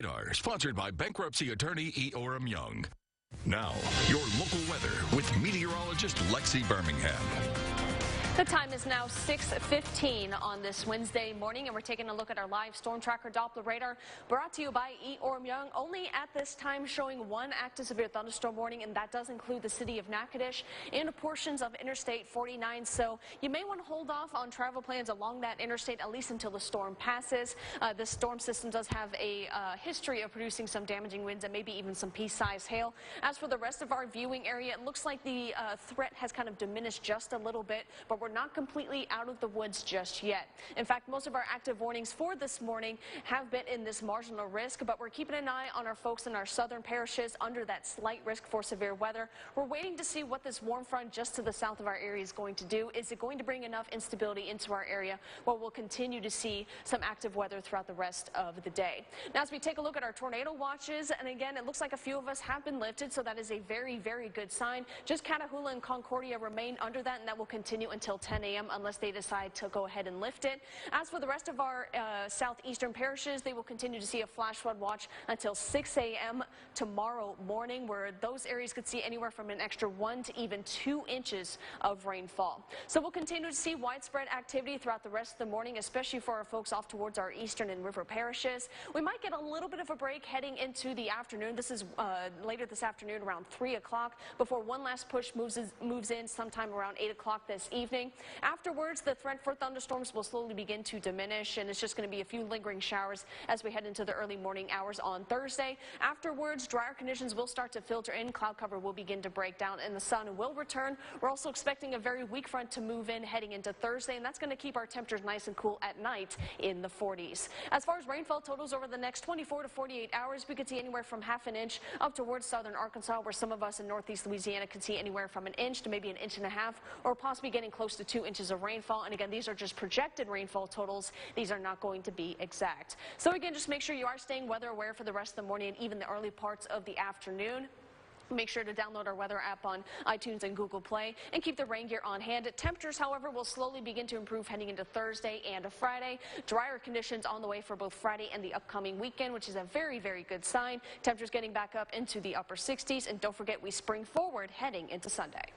Radar, sponsored by bankruptcy attorney E. Orem Young. Now, your local weather with meteorologist Lexi Birmingham. The time is now 6:15 on this Wednesday morning, and we're taking a look at our live storm tracker Doppler radar, brought to you by E. Orem Young. Only at this time showing one active severe thunderstorm warning, and that does include the city of Natchitoches and portions of Interstate 49. So you may want to hold off on travel plans along that interstate at least until the storm passes. This storm system does have a history of producing some damaging winds and maybe even some pea-sized hail. As for the rest of our viewing area, it looks like the threat has kind of diminished just a little bit, but we're not completely out of the woods just yet. In fact, most of our active warnings for this morning have been in this marginal risk, but we're keeping an eye on our folks in our southern parishes under that slight risk for severe weather. We're waiting to see what this warm front just to the south of our area is going to do. Is it going to bring enough instability into our area where we'll continue to see some active weather throughout the rest of the day? Now, as we take a look at our tornado watches, and again, it looks like a few of us have been lifted, so that is a very, very good sign. Just Catahoula and Concordia remain under that, and that will continue until 10 a.m. unless they decide to go ahead and lift it. As for the rest of our southeastern parishes, they will continue to see a flash flood watch until 6 a.m. tomorrow morning, where those areas could see anywhere from an extra 1 to even 2 inches of rainfall. So we'll continue to see widespread activity throughout the rest of the morning, especially for our folks off towards our eastern and river parishes. We might get a little bit of a break heading into the afternoon. This is later this afternoon around 3 o'clock before one last push moves in sometime around 8 o'clock this evening. Afterwards, the threat for thunderstorms will slowly begin to diminish, and it's just going to be a few lingering showers as we head into the early morning hours on Thursday. Afterwards, drier conditions will start to filter in. Cloud cover will begin to break down, and the sun will return. We're also expecting a very weak front to move in heading into Thursday, and that's going to keep our temperatures nice and cool at night in the 40s. As far as rainfall totals over the next 24 to 48 hours, we could see anywhere from ½ an inch up towards southern Arkansas, where some of us in northeast Louisiana could see anywhere from an inch to maybe an inch and a half, or possibly getting close to 2 inches of rainfall. And again, these are just projected rainfall totals. These are not going to be exact. So again, just make sure you are staying weather aware for the rest of the morning and even the early parts of the afternoon. Make sure to download our weather app on iTunes and Google Play and keep the rain gear on hand. Temperatures, however, will slowly begin to improve heading into Thursday and Friday. Drier conditions on the way for both Friday and the upcoming weekend, which is a very, very good sign. Temperatures getting back up into the upper 60s. And don't forget, we spring forward heading into Sunday.